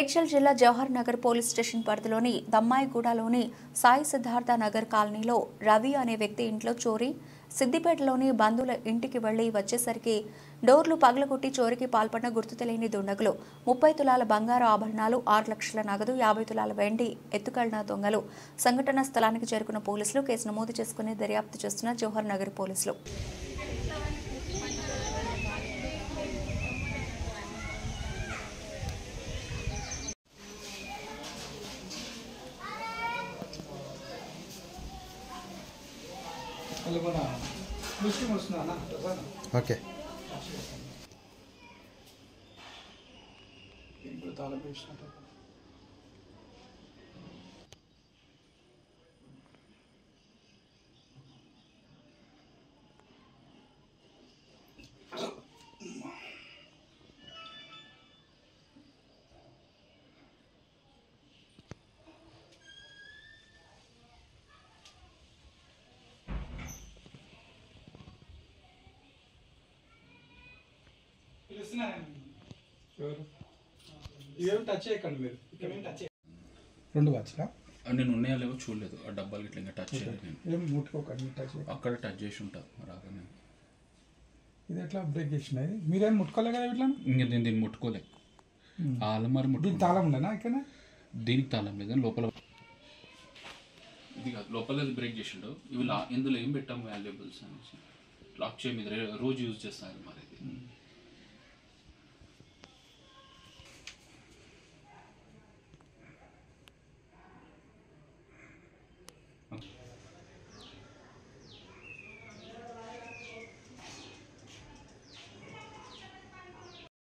మేడ్చల్ జిల్లా Jawahar Nagar police station పరిధిలోని దమ్మాయిగూడలోని సాయి సిద్ధార్థ నగర్ కాలనీలో రవి అనే వ్యక్తి ఇంట్లో చోరీ, సిద్దిపేటలోని బంధువుల ఇంటికి వెళ్లి వచ్చేసరికి డోర్లు పగలగొట్టి చోరీకి పాల్పడిన గుర్తు తెలియని దుండగులు 30 తులాల బంగారు ఆభరణాలు, 6 లక్షల నగదు, 50 తులాల వెండి ఎత్తుకెళ్లిన దొంగలు. సంఘటనా స్థలానికి చేరుకున్న పోలీసులు కేసు నమోదు చేసుకుని దర్యాప్తు చేస్తున్న జవహర్ నగర్ పోలీసులు. ఓకే ఇవేం టచ్ చేయకండి మీరు. ఇవేం టచ్ రెండు వచ్చా నేను ఉన్నాయో లేవో చూడలేదు. ఆ డబ్బాలు ఇట్లా ఇంకా టచ్ చేయలేదు. నేను ఏం ముట్టుకోకండి, టచ్ చేయకండి. అక్కడ టచ్ చేసి ఉంటాను రాగానే. ఇది ఎట్లా బ్రేక్ చేసినది? మీరేం ముట్టుకోలే కదా ఇట్లా? ఇంకా నేను దీన్ని ముట్టుకోలే. ఆ అలమారి దీనికి తాళం ఉండేనా ఇక్కడ? దీనికి తాళం లేదు, లోపల ఇది కాదు, లోపల బ్రేక్ చేసిండు. ఇవి ఇందులో ఏం పెట్టాము వాల్యుబుల్స్ అనేసి లాక్ చేయ మీద రోజు యూజ్ చేస్తాను మరి ఇది.